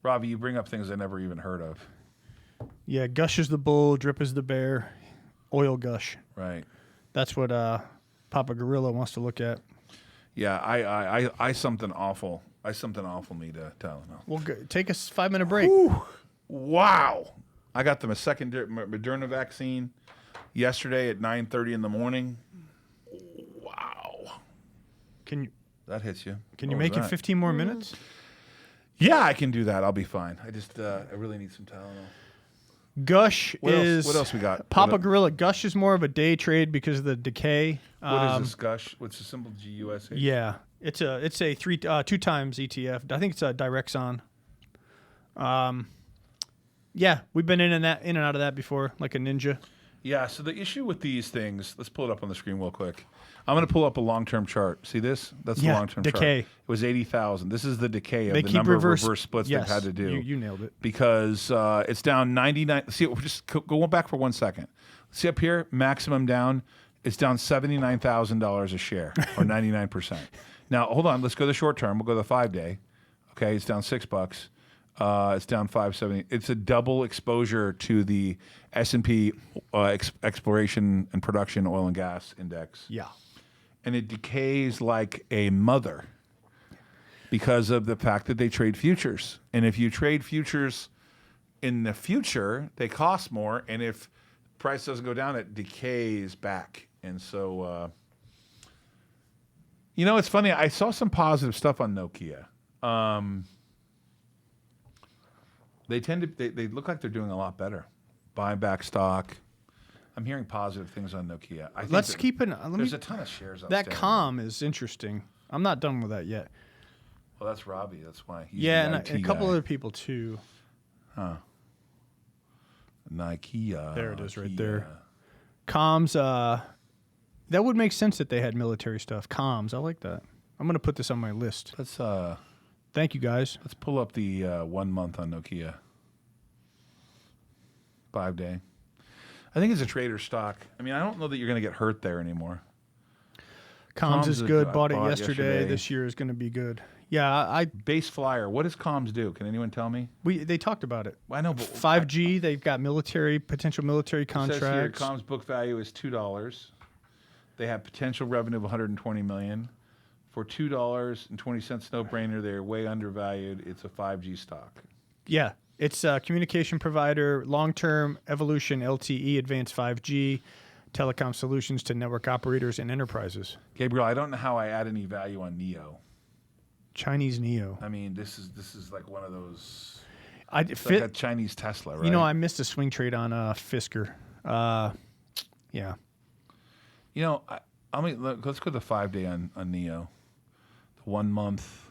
Robbie, you bring up things I never even heard of. Yeah, Gush is the bull, Drip is the bear, Oil Gush. Right. That's what Papa Gorilla wants to look at. Yeah, I something awful. I something awful need a Tylenol. Well, take a 5-minute break. Wow. I got them a second Moderna vaccine yesterday at 9:30 in the morning. Wow. Can That hits you. you What make was it that? 15 more minutes? Yeah, I can do that. I'll be fine. I just I really need some Tylenol. Gush What is else we got? Papa What- Gorilla. Gush is more of a day trade because of the decay. What is this Gush? What's the symbol? GUSH? Yeah, it's a 2 times ETF. I think it's a Direxon. Yeah, we've been in and out of that before, like a ninja. Yeah, so the issue with these things, let's pull it up on the screen real quick. I'm going to pull up a long-term chart. See this? That's the Yeah, long-term chart. decay. It was 80,000. This is the decay of They the keep number reverse of reverse splits yes, they've had to do. You nailed it. Because it's down 99. See, we're just go back for 1 second. See up here, maximum down. It's down $79,000 a share, or 99%. Now, hold on. Let's go to the short term. We'll go to the 5-day. Okay, it's down $6. It's down 570. It's a double exposure to the S&P exploration and production oil and gas index. Yeah. And it decays like a mother because of the fact that they trade futures. And if you trade futures in the future, they cost more. And if price doesn't go down, it decays back. And so, it's funny. I saw some positive stuff on Nokia. They tend to, they look like they're doing a lot better. Buying back stock. I'm hearing positive things on Nokia. I think Let's keep an. there's a ton of shares That outstanding. calm is interesting. I'm not done with that yet. Well, that's Robbie. That's why. He's Yeah, the and IT a couple guy. other people too. Nike. There it is, right there. Comms. That would make sense that they had military stuff. Comms. I like that. I'm gonna put this on my list. Let's Thank you guys. pull up the 1 month on Nokia. 5-day. I think it's a trader stock. I mean, I don't know that you're going to get hurt there anymore. Comms is good. Bought it bought yesterday. This year is going to be good. Yeah, I Base Flyer. What does comms do? Can anyone tell me? they talked about it. I know, but 5G. They've got potential military It says here, contracts. comms book value is $2. They have potential revenue of $120 million. For $2.20, no brainer. They're way undervalued. It's a 5G stock. Yeah, it's a communication provider, long-term evolution, LTE, advanced 5G, telecom solutions to network operators and enterprises. Gabriel, I don't know how I add any value on Neo. Chinese Neo. I mean, this is like one of those. I It's like a Chinese Tesla, right? You know, I missed a swing trade on Fisker. Yeah. You know, let's go to the 5-day on Neo. The 1 month,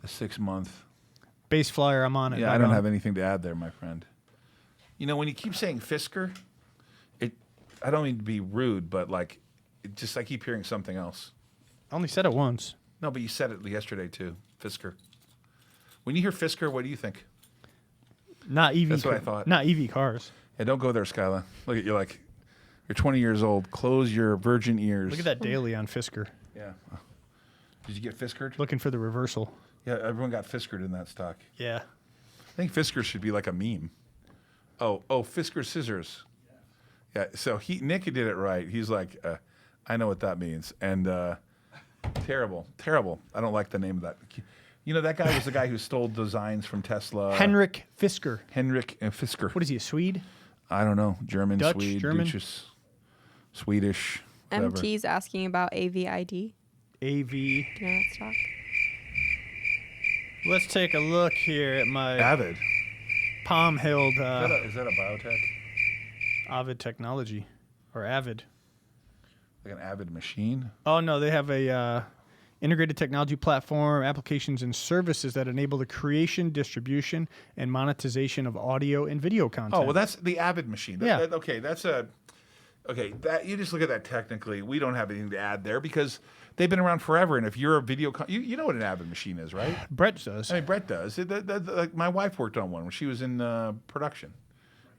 the 6 month. Base flyer, I'm on it. Yeah, I don't have anything to add there, my friend. You know, when you keep saying Fisker, I don't mean to be rude, but like, I keep hearing something else. I only said it once. No, but you said it yesterday too, Fisker. When you hear Fisker, what do you think? Not EV. That's what I thought. Not EV cars. Yeah, don't go there, Skyla. Look at you like, you're 20 years old. Close your virgin ears. Look at that daily on Fisker. Yeah. Did you get Fiskered? Looking for the reversal. Yeah, everyone got Fiskered in that stock. Yeah. I think Fisker should be like a meme. Oh, Fisker scissors. Yeah, so Nick did it right. He's like, I know what that means. And terrible. I don't like the name of that. You know, that guy was the guy who stole designs from Tesla. Henrik Fisker. Henrik Fisker. What is he, a Swede? I don't know. German, Dutch, Swede, German? Duchess, Swedish, whatever. MT's asking about AVID. AV. Do you know that stock? Let's take a look here at my Avid. palm held Is that a biotech? Avid Technology. Or Avid. Like an Avid machine? Oh, no, they have a integrated technology platform, applications and services that enable the creation, distribution, and monetization of audio and video content. Oh, well, that's the Avid machine. Yeah. That you just look at that technically. We don't have anything to add there because they've been around forever. And if you're a video, you know what an Avid machine is, right? Brett does. I mean, Brett does. Like my wife worked on one when she was in production.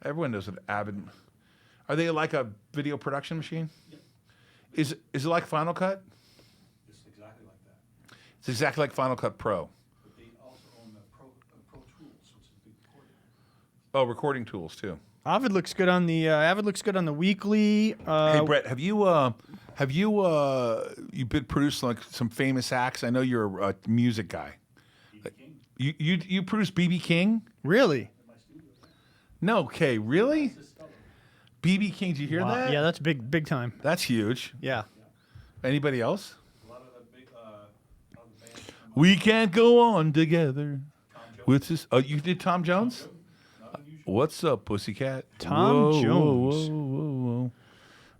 Everyone knows what Avid. Are they like a video production machine? Yeah. Is it like Final Cut? It's exactly like that. It's exactly like Final Cut Pro. But they also own the Pro Tools, so it's a big recording. Oh, recording tools too. Avid looks good on the weekly. Hey Brett, have you been producing like some famous acts? I know you're a music guy. Like, you produce BB King? Really? No, okay, really? BB King, did you hear Wow. that? Yeah, that's big time. That's huge. Yeah. Anybody else? A lot of the big bands. We can't go on together. With this, you did Tom Jones? What's up, pussycat? Tom Jones. Whoa.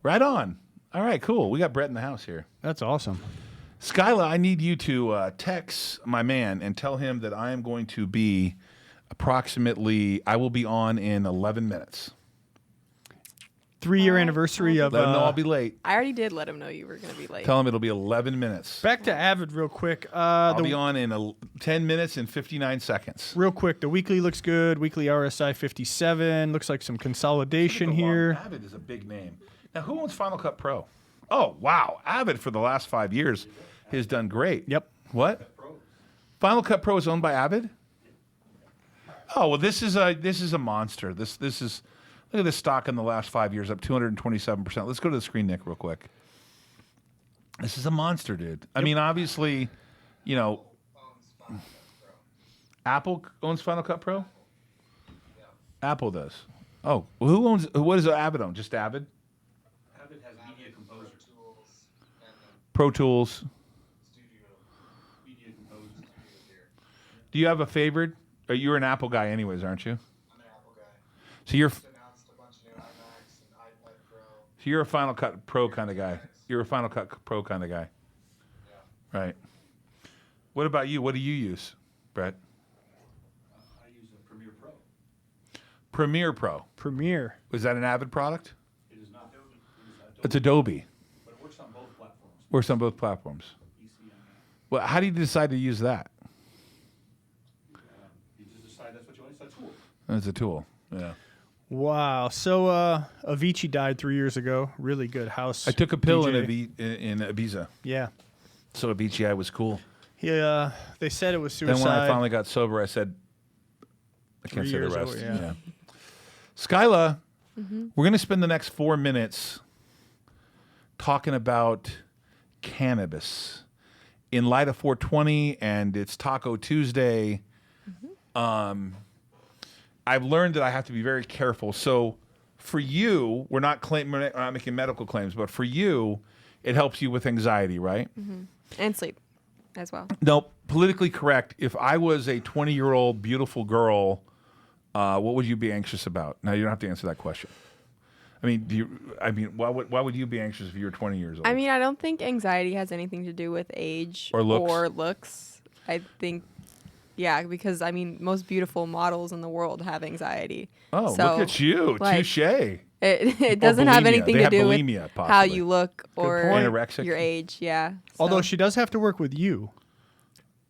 Right on. All right, cool. We got Brett in the house here. That's awesome. Skyla, I need you to text my man and tell him that I am going to be I will be on in 11 minutes. 3-year anniversary of. Let him know I'll be late. I already did let him know you were gonna be late. Tell him it'll be 11 minutes. Back to Avid real quick. I'll be on in 10 minutes and 59 seconds. Real quick, the weekly looks good. Weekly RSI 57. Looks like some consolidation here. Avid is a big name. Now, who owns Final Cut Pro? Oh, wow. Avid for the last 5 years has done great. Yep. What? Final Cut Pro is owned by Avid? Oh, well, this is a monster. This is look at this stock in the last 5 years up 227%. Let's go to the screen, Nick, real quick. This is a monster, dude. I mean, obviously, you know, Apple owns Final Cut Pro? Apple does. Oh, well, who owns? What does Avid own? Just Avid? Avid has Media Composer. Pro Tools. Media Composer. Do you have a favorite? You're an Apple guy, anyways, aren't you? I'm an Apple guy. So you're Just announced a bunch of new iMacs and iPad Pro. so you're a Final Cut Pro kind of guy. You're a Final Cut Pro kind of guy, right? What about you? What do you use, Brett? I use a Premiere Pro. Premiere Pro. Premiere. Is that an Avid product? It is not Adobe. It is It's Adobe. but it works on both platforms. Works on both platforms. PC and Mac. Well, how do you decide to use that? You just decide that's what you want. It's a tool. It's a tool. Yeah. Wow. So Avicii died 3 years ago. Really good house. I took a pill DJ. in Ibiza, Yeah. so Avicii was cool. He, they said it was Then suicide. when I finally got sober, I said, I can't 3 say the years rest. ago, yeah. Skyla, we're going to spend the next 4 minutes talking about cannabis. In light of 420 and it's Taco Tuesday, I've learned that I have to be very careful. So for you, we're not making medical claims, but for you, it helps you with anxiety, right? And sleep as well. No, politically correct. If I was a 20-year-old beautiful girl, what would you be anxious about? Now you don't have to answer that question. I mean, why would you be anxious if you were 20 years old? I mean, I don't think anxiety has anything to do with age Or looks. looks. I think, yeah, because I mean, most beautiful models in the world have anxiety. oh, So, look at you, like, touche. It doesn't have bulimia. anything They to have do bulimia, with how possibly. you look or point. Anorexic. your age. Yeah. Although So- she does have to work with you.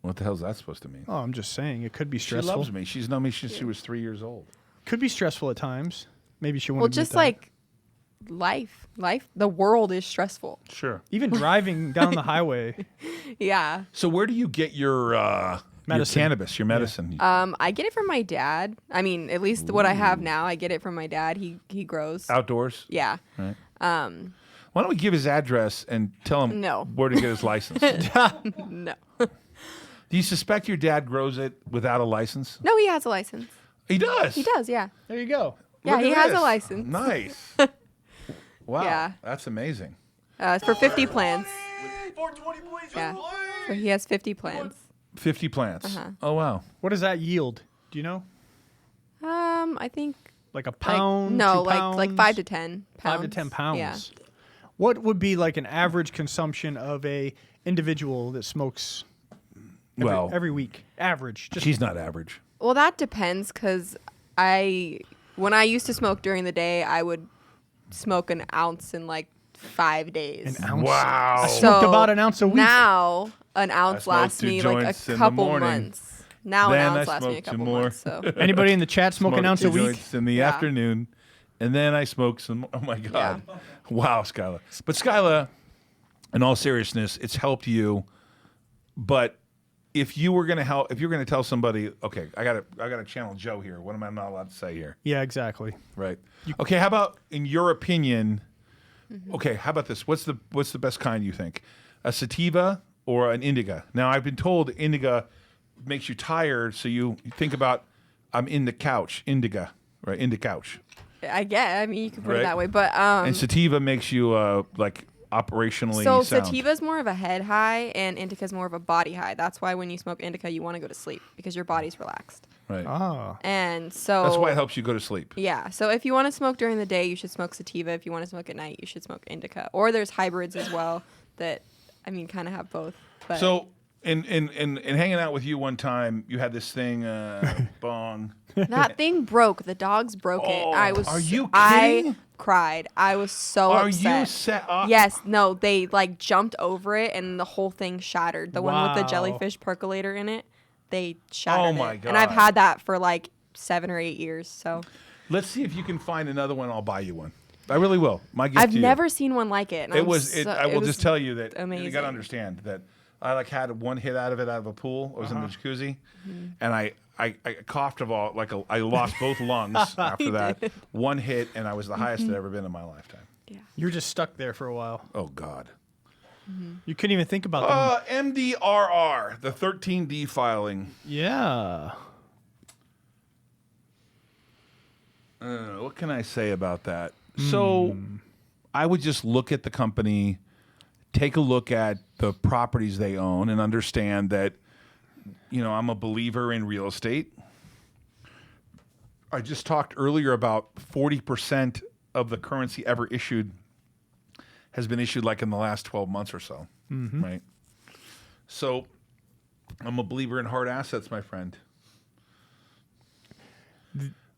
What the hell is that supposed to mean? Oh, I'm just saying. It could be She stressful. loves me. She's known me since she was 3 years old. Could be stressful at times. Maybe she won't well, admit just that. like life, the world is stressful. Sure. Even driving down the highway. Yeah. So where do you get your Medicine. cannabis, your medicine? I get it from my dad. I mean, at least what I have now, I get it from my dad. He grows. Outdoors? Yeah. Right. Um, Why don't we give his address and tell him No. where to get his license? no. Do you suspect your dad grows it without a license? No, he has a license. He does. He does, yeah. There you go. Yeah, Look he at has a this. license. Nice. Wow. Yeah. That's amazing. It's for 50 plants. 420 please, Yeah. please. So he has 50 plants. 50 plants. Uh-huh. Oh, wow. What does that yield? Do you know? I think Like a like pound? no, 2 like 5 to 10 pounds. 5 to 10 pounds. Yeah. What would be like an average consumption of a individual that smokes every week? Average. Just She's not average. Well, that depends because when I used to smoke during the day, I would smoke an ounce in like 5 days. an ounce. Wow. I smoked about an ounce a week. Now an ounce smoked lasts 2 me like joints in a the couple morning. months. Now Then an I ounce lasts me a smoked 2 couple more. months. So Anybody in the chat smoke an Smoked ounce a 2 week? joints in the Yeah. afternoon, and then I smoked some. Oh my God! Wow, Skyla. But Skyla, in all seriousness, it's helped you. But if you were gonna help, if you're gonna tell somebody, okay, I gotta channel Joe here. What am I not allowed to say here? Yeah, exactly. Right. Okay. How about in your opinion? Okay. How about this? What's the best kind you think? A sativa or an indica? Now I've been told indica makes you tired, so you think about I'm in the couch. Indica, right? In the couch. I mean, you can put Right. it that way, but And sativa makes you like operationally so sound. sativa's more of a head high and indica's more of a body high. That's why when you smoke indica, you want to go to sleep because your body's relaxed. Right. Ah. And so That's why it helps you go to sleep. Yeah. So if you want to smoke during the day, you should smoke sativa. If you want to smoke at night, you should smoke indica. Or there's hybrids as well that, I mean, kind of have both. But So in hanging out with you one time, you had this thing, bong. That thing broke. The dogs broke it. Oh, I was. are you I kidding? cried. I was so Are upset. you set? Yes. No. They like jumped over it, and the whole thing shattered. The one with the Wow. jellyfish percolator in it, they shattered Oh my it. And I've God. had that for like 7 or 8 years. So Let's see if you can find another one. I'll buy you one. I really will. My gift I've to you. never seen one like it. And It I'm was. so- I will was just tell you that you got amazing. to understand that I like had one hit out of a pool. I was in the jacuzzi, and I coughed of all I lost both lungs after that. One hit, and I was the highest I'd ever been in my lifetime. You were just stuck there for a while. Oh God. You couldn't even think about them. MDRR, the 13D filing. Yeah. What can I say about that? So I would just look at the company, take a look at the properties they own, and understand that, I'm a believer in real estate. I just talked earlier about 40% of the currency ever issued has been issued like in the last 12 months or so, right? So I'm a believer in hard assets, my friend.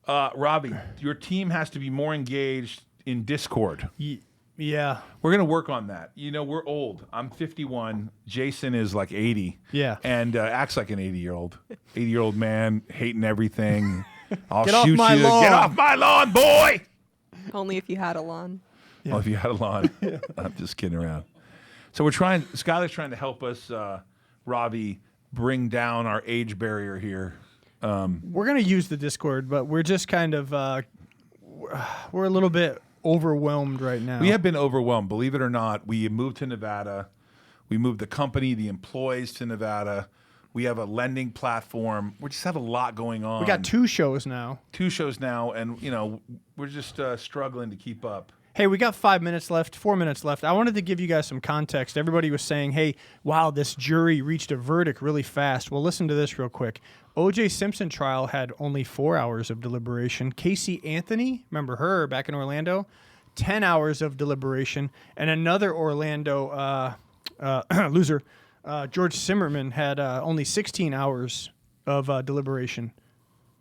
Robbie, your team has to be more engaged in Discord. Yeah. We're going to work on that. We're old. I'm 51. Jason is like 80. Yeah. And acts like an 80-year-old. 80-year-old man, hating everything. I'll Get off shoot my you. lawn. Get off my lawn, boy! Only if you had a lawn. Well, if you had a lawn. I'm just kidding around. So Skylar's trying to help us, Robbie, bring down our age barrier here. We're going to use the Discord, but we're just kind of, we're a little bit overwhelmed right now. We have been overwhelmed. Believe it or not, we moved to Nevada. We moved the company, the employees to Nevada. We have a lending platform. We just have a lot going on. We got 2 shows now. 2 shows now, and we're just struggling to keep up. Hey, we got 5 minutes left, 4 minutes left. I wanted to give you guys some context. Everybody was saying, hey, wow, this jury reached a verdict really fast. Well, listen to this real quick. O.J. Simpson trial had only 4 hours of deliberation. Casey Anthony, remember her back in Orlando? 10 hours of deliberation. And another Orlando loser, George Zimmerman, had only 16 hours of deliberation.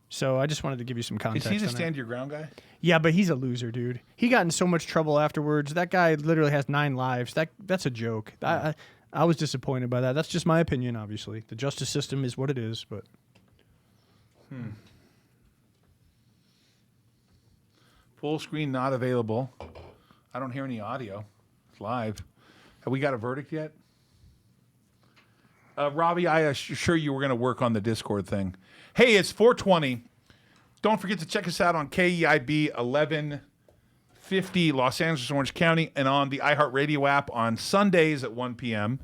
So I just wanted to give you some context. Is he the on that. stand your ground guy? Yeah, but he's a loser, dude. He got in so much trouble afterwards. That guy literally has 9 lives. That's a joke. I was disappointed by that. That's just my opinion, obviously. The justice system is what it is, but Full screen not available. I don't hear any audio. It's live. Have we got a verdict yet? Robbie, I assure you we're going to work on the Discord thing. Hey, it's 420. Don't forget to check us out on KEIB 1150 Los Angeles, Orange County, and on the iHeartRadio app on Sundays at 1 p.m.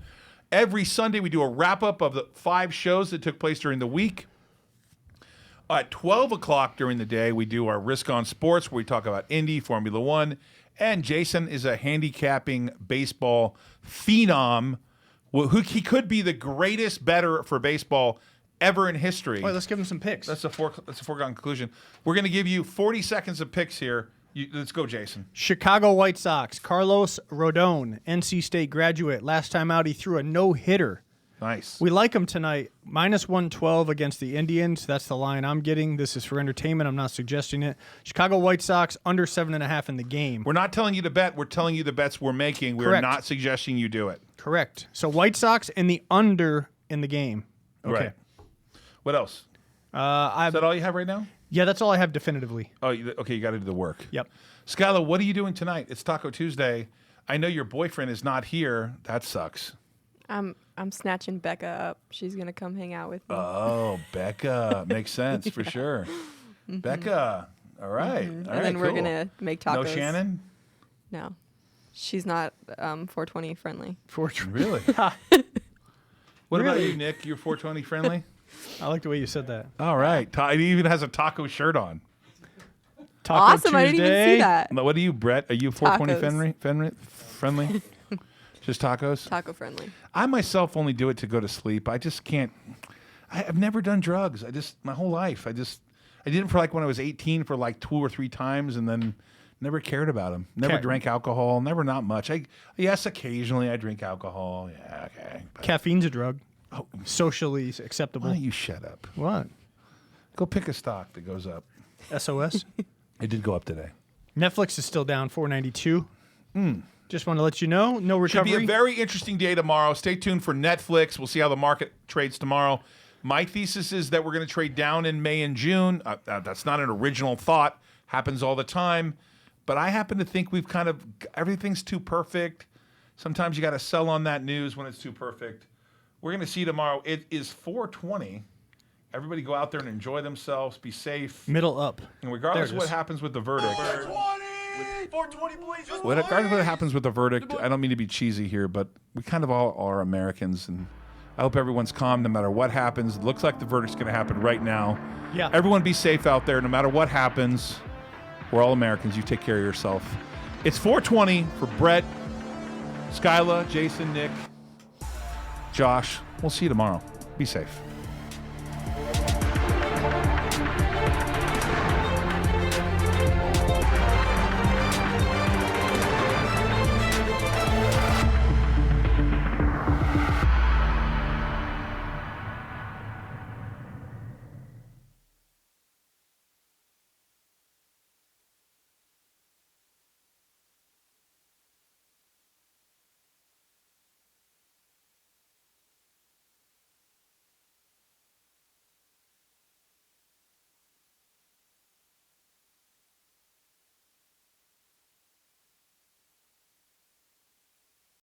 Every Sunday, we do a wrap-up of the 5 shows that took place during the week. At 12 o'clock during the day, we do our Risk on Sports, where we talk about Indy, Formula One, and Jason is a handicapping baseball phenom. He could be the greatest bettor for baseball ever in history. let's give him some picks. That's a foregone conclusion. We're going to give you 40 seconds of picks here. Let's go, Jason. Chicago White Sox, Carlos Rodon, NC State graduate. Last time out, he threw a no-hitter. Nice. We like him tonight. -112 against the Indians. That's the line I'm getting. This is for entertainment. I'm not suggesting it. Chicago White Sox under 7.5 in the game. We're not telling you to bet. We're telling you the bets we're making. We're Correct. not suggesting you do it. Correct. So White Sox and the under in the game. Okay. Right. What else? Is that all you have right now? Yeah, that's all I have definitively. Oh, okay. You got to do the work. Yep. Skylar, what are you doing tonight? It's Taco Tuesday. I know your boyfriend is not here. That sucks. I'm snatching Becca up. She's gonna come hang out with me. Oh, Becca. Makes sense for sure. Becca. All right. All and right, then we're cool. gonna make tacos. No Shannon? No, she's not 420 friendly. Really? What about you, Nick? You're 420 friendly? I like the way you said that. All right. He even has a taco shirt on. Taco Awesome! I didn't even Tuesday. see that. What are you, Brett? Are you 420 Tacos. friendly? Just tacos? Taco friendly. I myself only do it to go to sleep. I just can't. I've never done drugs. My whole life. I did it for like when I was 18 for like 2 or 3 times, and then never cared about them. Never Okay. drank alcohol. Never, not much. Yes, occasionally I drink alcohol. Yeah, okay. But Caffeine's a drug. socially Why acceptable. don't you shut up? What? Go pick a stock that goes up. SOS. It did go up today. Netflix is still down 492. Just want to let you know, no Should recovery. be a very interesting day tomorrow. Stay tuned for Netflix. We'll see how the market trades tomorrow. My thesis is that we're going to trade down in May and June. That's not an original thought. Happens all the time. But I happen to think we've kind of, everything's too perfect. Sometimes you got to sell on that news when it's too perfect. We're going to see tomorrow. It is 4:20. Everybody go out there and enjoy themselves. Be safe. Middle up. And regardless There of it what is. happens with the verdict, 420, please. Just regardless of what please. happens with the verdict, I don't mean to be cheesy here, but we kind of all are Americans, and I hope everyone's calm no matter what happens. It looks like the verdict's going to happen right now. Yeah. Everyone be safe out there no matter what happens. We're all Americans. You take care of yourself. It's 4:20 for Brett, Skyla, Jason, Nick, Josh. We'll see you tomorrow. Be safe.